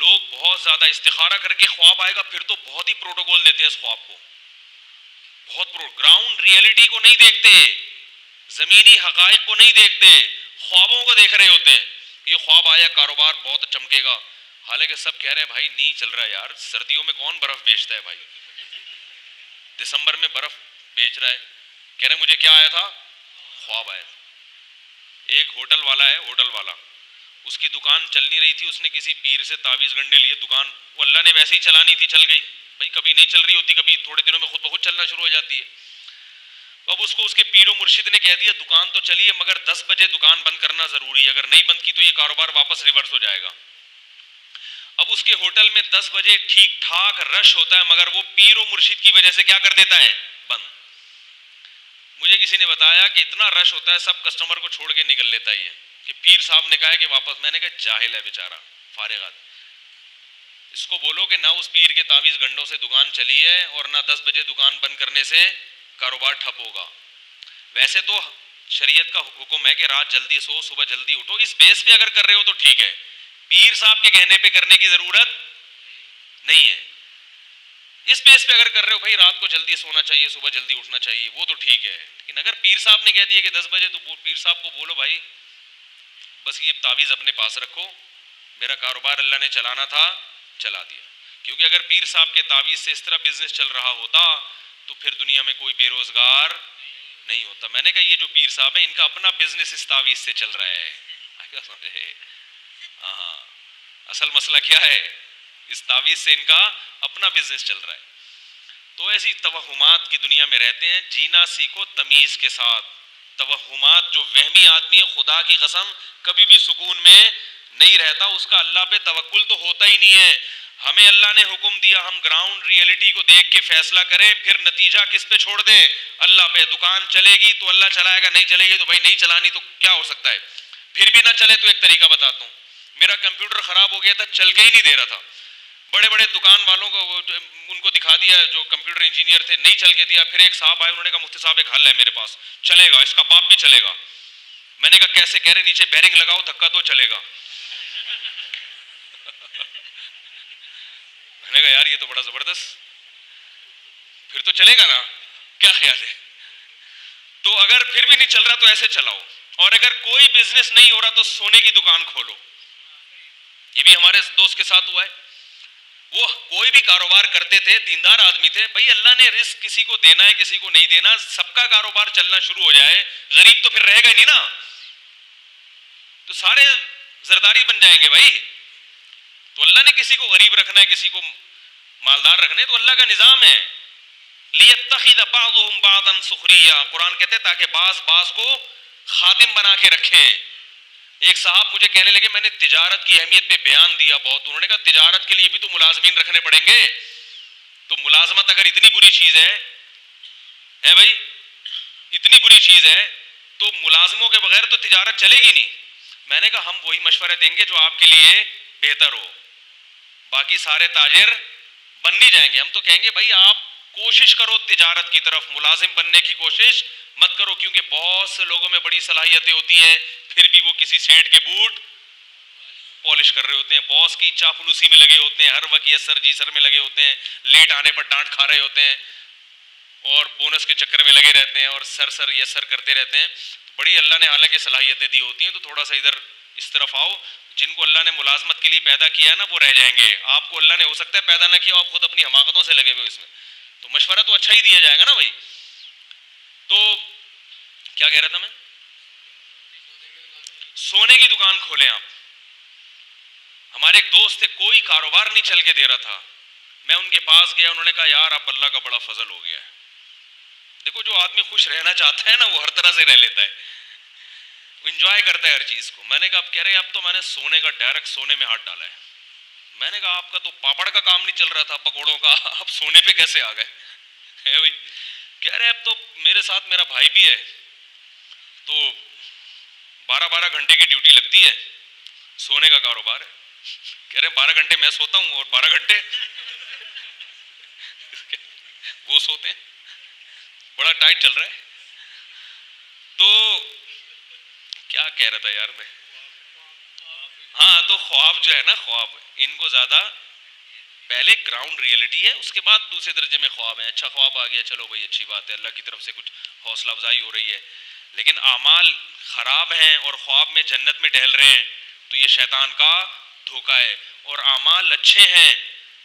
لوگ بہت زیادہ استخارہ کر کے خواب آئے گا پھر تو بہت ہی پروٹوکول دیتے ہیں اس خواب کو, بہت گراؤنڈ ریئلٹی کو نہیں دیکھتے, زمینی حقائق کو نہیں دیکھتے, خوابوں کو دیکھ رہے ہوتے ہیں. یہ خواب آیا کاروبار بہت چمکے گا, حالانکہ سب کہہ رہے ہیں بھائی نہیں چل رہا ہے یار, سردیوں میں کون برف بیچتا ہے بھائی, دسمبر میں برف بیچ رہا ہے. کہہ رہے مجھے کیا آیا تھا, خواب آیا تھا. ایک ہوٹل والا ہے, ہوٹل والا, اس کی دکان چل نہیں رہی تھی, اس نے کسی پیر سے تعویذ گنڈے لیے, دکان وہ اللہ نے ویسے ہی چلانی تھی, چل گئی بھائی, کبھی نہیں چل رہی ہوتی, کبھی تھوڑے دنوں میں خود بخود چلنا شروع ہو جاتی ہے. اب اس کو اس کے پیر و مرشد نے کہہ دیا دکان تو چلیے مگر 10 بجے دکان بند کرنا ضروری ہے, اگر نہیں بند کی تو یہ کاروبار واپس ریورس ہو جائے گا. اب اس کے ہوٹل میں 10 بجے ٹھیک ٹھاک رش ہوتا ہے, مگر وہ پیر و مرشد کی وجہ سے کیا کر دیتا ہے, بند. مجھے کسی نے بتایا کہ اتنا رش ہوتا ہے سب کسٹمر کو چھوڑ کے نکل لیتا ہے, یہ کہ پیر صاحب نے کہا ہے کہ واپس. میں نے کہا جاہل ہے بیچارہ, فارغ آدمی, اس کو بولو کہ نہ اس پیر کے تعویذ گنڈوں سے دکان چلی ہے اور نہ 10 بجے دکان بند کرنے سے کاروبار ٹھپ ہوگا. ویسے تو شریعت کا حکم ہے کہ رات جلدی سو صبح جلدی اٹھو, اس بیس پہ اگر کر رہے ہو تو ٹھیک ہے, پیر صاحب کے کہنے پہ کرنے کی ضرورت نہیں ہے. اس بیس پہ اگر کر رہے ہو بھائی رات کو جلدی سونا چاہیے صبح جلدی اٹھنا چاہیے, وہ تو ٹھیک ہے. لیکن اگر پیر صاحب نے کہہ دیا کہ 10 بجے, تو پیر صاحب کو بولو بھائی بس یہ تعویذ اپنے پاس رکھو, میرا کاروبار اللہ نے چلانا تھا چلا دیا. کیونکہ اگر پیر صاحب کے تعویذ سے اس طرح بزنس چل رہا ہوتا تو پھر دنیا میں کوئی بے روزگار نہیں ہوتا. میں نے کہا یہ جو پیر صاحب ہیں ان کا اپنا بزنس اس تعویذ سے چل رہا ہے. ہاں, اصل مسئلہ کیا ہے, اس تعویذ سے ان کا اپنا بزنس چل رہا ہے. تو ایسی توہمات کی دنیا میں رہتے ہیں. جینا سیکھو تمیز کے ساتھ. توہمات, جو وہمی آدمی ہے خدا کی قسم کبھی بھی سکون میں نہیں رہتا, اس کا اللہ پہ توکل تو ہوتا ہی نہیں ہے. ہمیں اللہ نے حکم دیا ہم گراؤنڈ ریئلٹی کو دیکھ کے فیصلہ کریں, پھر نتیجہ کس پہ چھوڑ دیں, اللہ پہ. دکان چلے گی تو اللہ چلائے گا, نہیں چلے گی تو بھائی نہیں چلانی تو کیا ہو سکتا ہے. پھر بھی نہ چلے تو ایک طریقہ بتاتا ہوں, میرا کمپیوٹر خراب ہو گیا تھا, چل کے ہی نہیں دے رہا تھا. بڑے بڑے دکان والوں کو ان کو دکھا دیا, جو کمپیوٹر انجینئر تھے, نہیں چل کے دیا. پھر ایک صاحب آئے, انہوں نے کہا مفتی صاحب ایک حل ہے میرے پاس, چلے گا, اس کا باپ بھی چلے گا. میں نے کہا کیسے؟ کہہ رہے نیچے بیرنگ لگاؤ دھکا دو چلے گا. میں نے کہا یار یہ تو بڑا زبردست, پھر تو چلے گا نا, کیا خیال ہے؟ تو اگر پھر بھی نہیں چل رہا تو ایسے چلاؤ, اور اگر کوئی بزنس نہیں ہو رہا تو سونے کی دکان کھولو. یہ بھی ہمارے دوست کے ساتھ ہوا ہے. وہ کوئی بھی کاروبار کرتے تھے, دیندار آدمی تھے, بھائی اللہ نے رزق کسی کو دینا ہے کسی کو نہیں دینا, سب کا کاروبار چلنا شروع ہو جائے, غریب تو پھر رہے گا نہیں نا, تو سارے زرداری بن جائیں گے بھائی. تو اللہ نے کسی کو غریب رکھنا ہے کسی کو مالدار رکھنا ہے, تو اللہ کا نظام ہے. لیتخذ بعضهم بعضا سخریا, قرآن کہتے ہیں تاکہ بعض کو خادم بنا کے رکھیں. ایک صاحب مجھے کہنے لگے, میں نے تجارت کی اہمیت پہ بیان دیا بہت, انہوں نے کہا تجارت کے لیے بھی تو ملازمین رکھنے پڑیں گے. تو ملازمت اگر اتنی بری چیز ہے بھائی, اتنی بری چیز ہے, تو ملازموں کے بغیر تو تجارت چلے گی نہیں. میں نے کہا ہم وہی مشورہ دیں گے جو آپ کے لیے بہتر ہو, باقی سارے تاجر بن نہیں جائیں گے. ہم تو کہیں گے بھائی آپ کوشش کرو تجارت کی طرف, ملازم بننے کی کوشش مت کرو, کیونکہ بہت سے لوگوں میں بڑی صلاحیتیں ہوتی ہیں پھر بھی وہ کسی سیٹ کے بوٹ پالش کر رہے ہوتے ہیں, باس کی چاپلوسی میں لگے ہوتے ہیں, ہر وقت یہ سر جی سر میں لگے ہوتے ہیں, لیٹ آنے پر ڈانٹ کھا رہے ہوتے ہیں, اور بونس کے چکر میں لگے رہتے ہیں, اور سر یہ سر کرتے رہتے ہیں. بڑی اللہ نے حالانکہ صلاحیتیں دی ہوتی ہیں, تو تھوڑا سا ادھر اس طرف آؤ. جن کو اللہ نے ملازمت کے لیے پیدا کیا ہے نا وہ رہ جائیں گے, آپ کو اللہ نے ہو سکتا ہے پیدا نہ کیا, آپ خود اپنی حماقتوں سے لگے ہوئے اس میں, تو مشورہ تو اچھا ہی دیا جائے گا نا بھائی. تو کیا کہہ رہا تھا میں, سونے کی دکان کھولیں آپ. ہمارے ایک دوست تھے, کوئی کاروبار نہیں چل کے دے رہا تھا, میں ان کے پاس گیا, انہوں نے کہا یار اب اللہ کا بڑا فضل ہو گیا ہے. دیکھو جو آدمی خوش رہنا چاہتا ہے نا وہ ہر طرح سے رہ لیتا ہے, انجوائے کرتا ہے ہر چیز کو. میں نے کہا اب کہہ رہے اب تو میں نے سونے کا ڈائریکٹ سونے میں ہاتھ ڈالا ہے. میں نے کہا آپ کا تو پاپڑ کا کام نہیں چل رہا تھا پکوڑوں کا, آپ سونے پہ کیسے آ گئے بھائی؟ کہہ رہے اب تو میرے ساتھ میرا بھائی بھی ہے, تو 12 گھنٹے کی ڈیوٹی لگتی ہے, سونے کا کاروبار ہے. کہہ رہے 12 گھنٹے میں سوتا ہوں اور 12 گھنٹے وہ سوتے ہیں, بڑا ٹائٹ چل رہا ہے. تو کیا کہہ رہا تھا یار میں, ہاں تو خواب جو ہے نا، خواب ان کو زیادہ پہلے گراؤنڈ ریئلٹی ہے، اس کے بعد دوسرے درجے میں خواب ہے. اچھا خواب آ گیا، چلو بھائی اچھی بات ہے، اللہ کی طرف سے کچھ حوصلہ افزائی ہو رہی ہے. لیکن اعمال خراب ہیں اور خواب میں جنت میں ٹہل رہے ہیں تو یہ شیطان کا دھوکہ ہے. اور اعمال اچھے ہیں،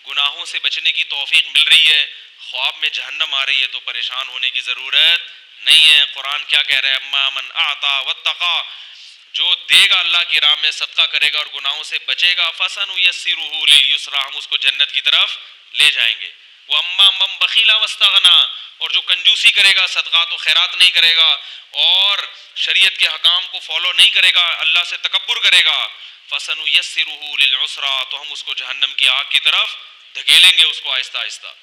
گناہوں سے بچنے کی توفیق مل رہی ہے، خواب میں جہنم آ رہی ہے تو پریشان ہونے کی ضرورت نہیں ہے. قرآن کیا کہہ رہا ہے؟ اما من اعطا واتقا، جو دے گا اللہ کی راہ میں، صدقہ کرے گا اور گناہوں سے بچے گا، فسنیسرہ للیسرا، ہم اس کو جنت کی طرف لے جائیں گے. وہ اما من بخیل واستغنا، اور جو کنجوسی کرے گا، صدقات و خیرات نہیں کرے گا اور شریعت کے حکام کو فالو نہیں کرے گا، اللہ سے تکبر کرے گا، فسنیسرہ للعسرا، تو ہم اس کو جہنم کی آگ کی طرف دھکیلیں گے اس کو آہستہ آہستہ.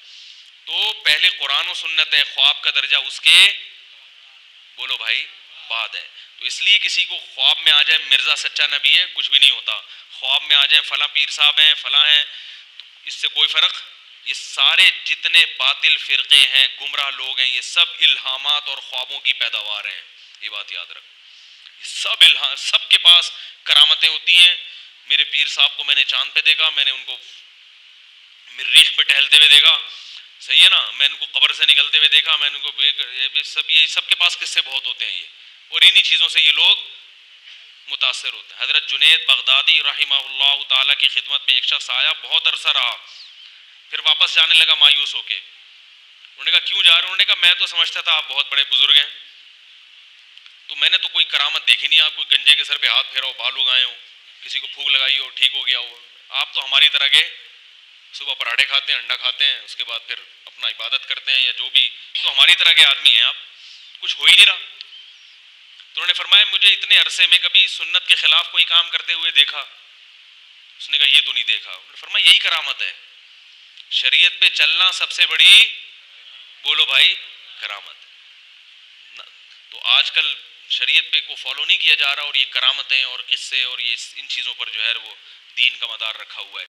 تو پہلے قرآن و سنت ہے، خواب کا درجہ اس کے بولو بھائی بعد ہے. تو اس لیے کسی کو خواب میں آ جائے مرزا سچا نبی ہے کچھ بھی نہیں ہوتا، خواب میں آ جائیں فلاں پیر صاحب ہیں فلاں ہیں، اس سے کوئی فرق. یہ سارے جتنے باطل فرقے ہیں، گمراہ لوگ ہیں، یہ سب الہامات اور خوابوں کی پیداوار ہیں. یہ بات یاد رکھ، سب سب کے پاس کرامتیں ہوتی ہیں. میرے پیر صاحب کو میں نے چاند پہ دیکھا، میں نے ان کو مریخ پہ ٹہلتے ہوئے دیکھا، صحیح ہے نا، میں ان کو قبر سے نکلتے ہوئے دیکھا، میں ان کو یہ سب کے پاس قصے بہت ہوتے ہیں یہ، اور انہی چیزوں سے یہ لوگ متاثر ہوتے ہیں. حضرت جنید بغدادی رحمہ اللہ تعالیٰ کی خدمت میں ایک شخص آیا، بہت عرصہ رہا، پھر واپس جانے لگا مایوس ہو کے. انہوں نے کہا کیوں جا رہے؟ انہوں نے کہا میں تو سمجھتا تھا آپ بہت بڑے بزرگ ہیں، تو میں نے تو کوئی کرامت دیکھی نہیں، آپ کوئی گنجے کے سر پہ ہاتھ پھیرا ہو، بال اگائے ہو، کسی کو پھونک لگائی ہو ٹھیک ہو گیا ہو. آپ تو ہماری طرح کے صبح پراٹھے کھاتے ہیں، انڈا کھاتے ہیں، اس کے بعد پھر اپنا عبادت کرتے ہیں یا جو بھی، تو ہماری طرح کے آدمی ہیں آپ، کچھ ہو ہی نہیں رہا. تو انہوں نے فرمایا مجھے اتنے عرصے میں کبھی سنت کے خلاف کوئی کام کرتے ہوئے دیکھا؟ اس نے کہا یہ تو نہیں دیکھا. انہوں نے فرمایا یہی کرامت ہے، شریعت پہ چلنا سب سے بڑی بولو بھائی کرامت. تو آج کل شریعت پہ کو فالو نہیں کیا جا رہا، اور یہ کرامتیں اور قصے اور یہ ان چیزوں پر جو ہے وہ دین کا مدار رکھا ہوا ہے.